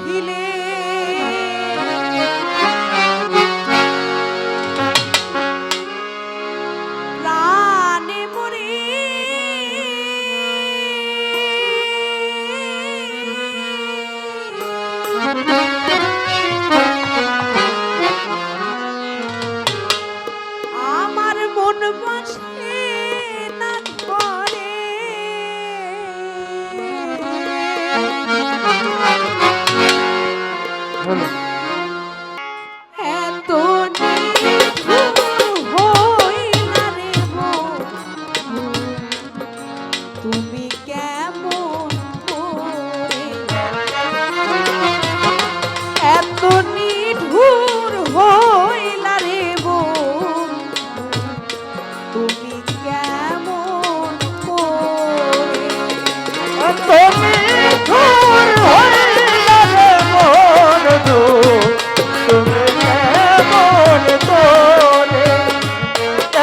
ছিলে প্রাণে মরে আমার মন বসে না করে এত হইলা রে তুমি কেমন করে এত নিঠুর হইলা রে তুমি কেমন করে এত নিঠুর হইলা রে বন্ধু তুমি কেমন করে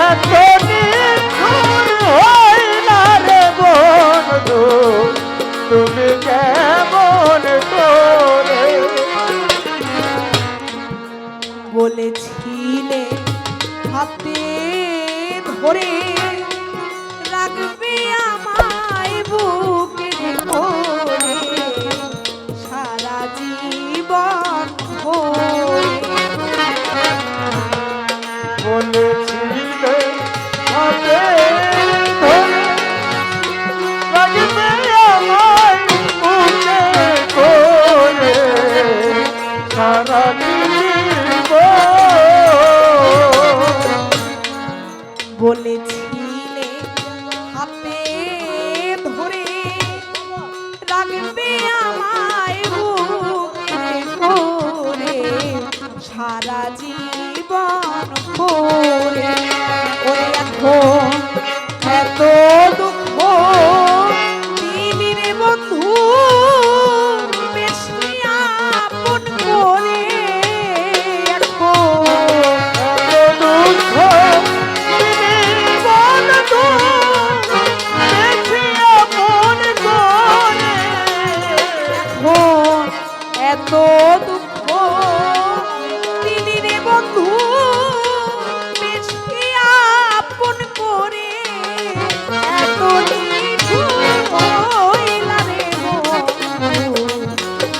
এত নিঠুর হইলা রে বন্ধু তুমি কেমন করে বলেছিলে হাতে ধরে রাখবে আমায় বুকে ধরে সারা জীবন বলেছিলে হাতে ধরে রাখবে আমায় বুকে করে সারা বলেছিলে হাতে ধরে রাখবে আমায় বুকে করে সারা জীবন করে ওরে এখন এত দুঃখ দিলি রে বন্ধু বেশি আপন করে এত দুঃখ দিলি রে বন্ধু বেশি আপন করে এত হইলা রে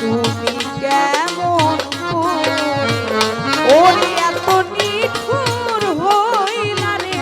তুমি কেমন ওরে এত নিঠুর হইলা রে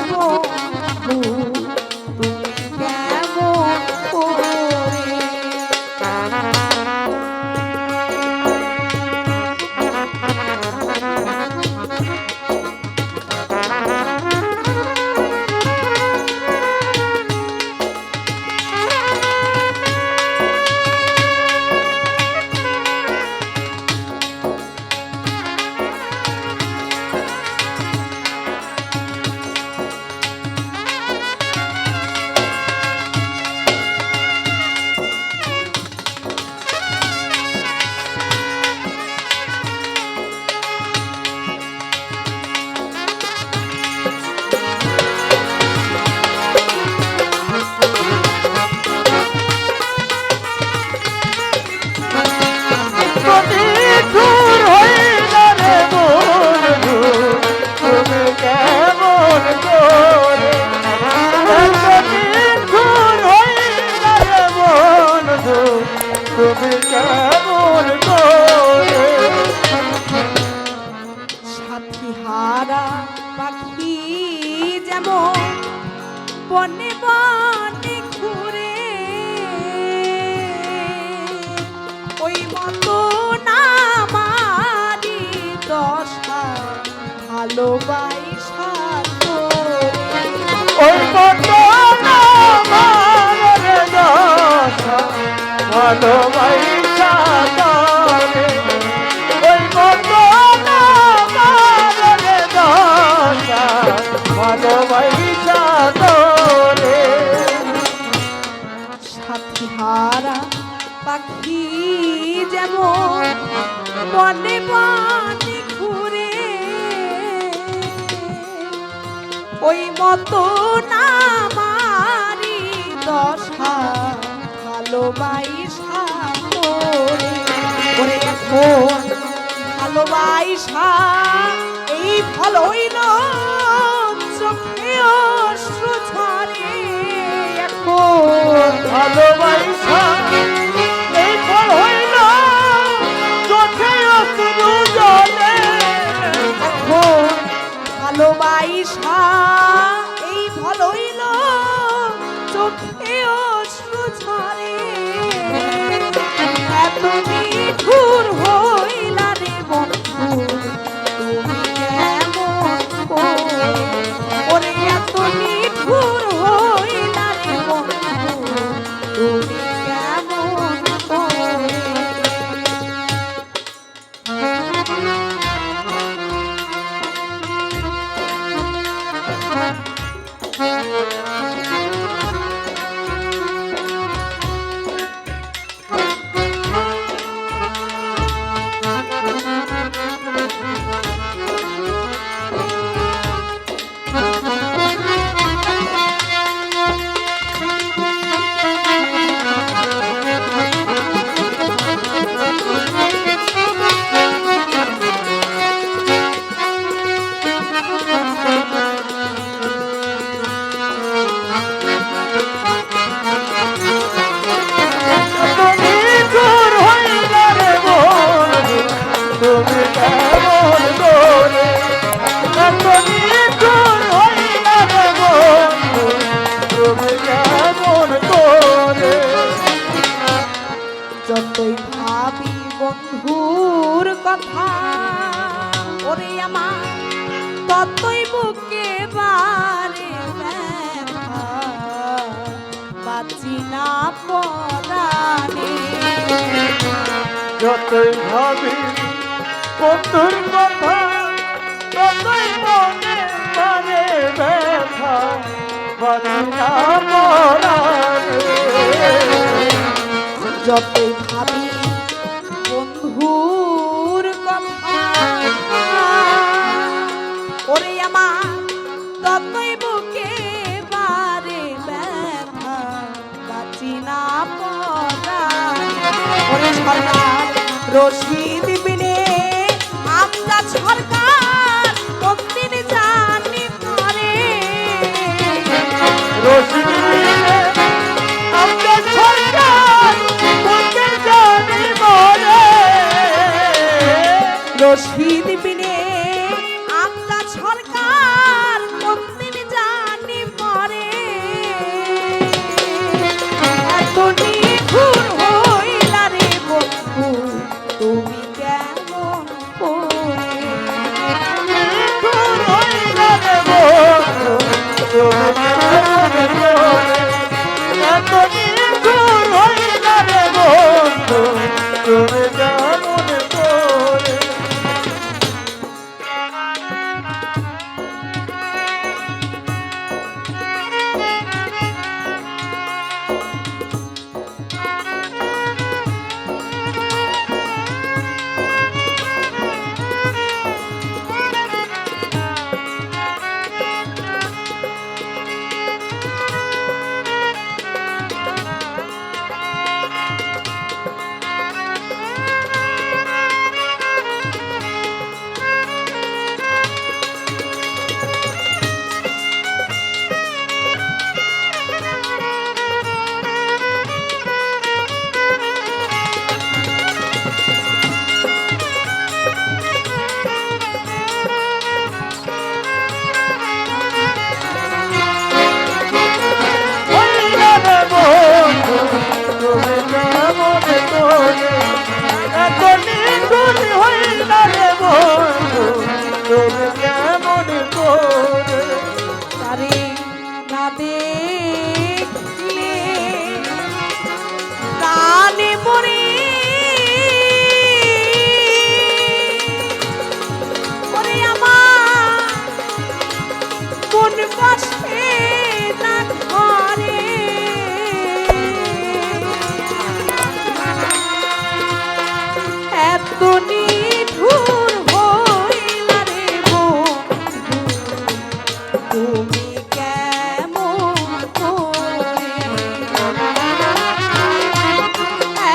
তুমি কেমন করে সাথী হারা পাখি যেমন বনে বনে ঘুরে ওই মতো না মারি দশা ভালোবাসা ওই মতো না মারি দশা ভালোবাসা ওই মতো না মারি দশা ভালোবাসা সাথী হারা পাখি যেমন বনে বনে ঘুরে ওই মতো না মারি দশা ভালোবাসা করে এখন ভালোবাসা এই ফল হইল চোখে অশ্রু ঝরে এখন ভালোবাসা এই ফল হইল চোখে অশ্রু জলে এখন ভালোবাসা এই ফল হইল চোখে অশ্রু ঝরে এত নিঠুর হইলা রে বন্ধু তুমি কেমন করে ওরে এত নিঠুর হইলা রে বন্ধু তুমি কেমন করে যতই ভাবি বন্ধুর কথা ওরে আমার ততই বুকে বারে ব্যথা বাঁচি না পরাণে যতই ভাবি বন্ধুর কথা ততই মনে মানে ব্যথা বাঁচি না মরারে যতই ভাবি বন্ধুর কথা ওরে আমার ততই বুকে বারে ব্যথা বাঁচি না পরাণে ওরে সরকার রশিদ বিনে আমরা সরকার কতদিন জানি করে রশিদ বিনে আমরা সরকার কতদিন জানি করে রশিদ বিনে আমরা সরকার কতদিন জানি পরে এত নিঠুর হইলা রে বন্ধু তুমি কেমন করে নিঠুর হইলা রে বন্ধু তুমি কেমন করে এত নিঠুর হইলা রে বন্ধু তুমি কেমন করে তারে না দেখলে প্রাণে মরে ওরে আমার কোন বসে না ঘরে এত নিঠুর হইলা রে বন্ধু তুমি কেমন করে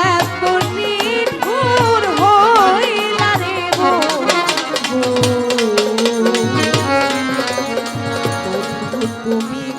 এত নিঠুর হইলা রে বন্ধু তুমি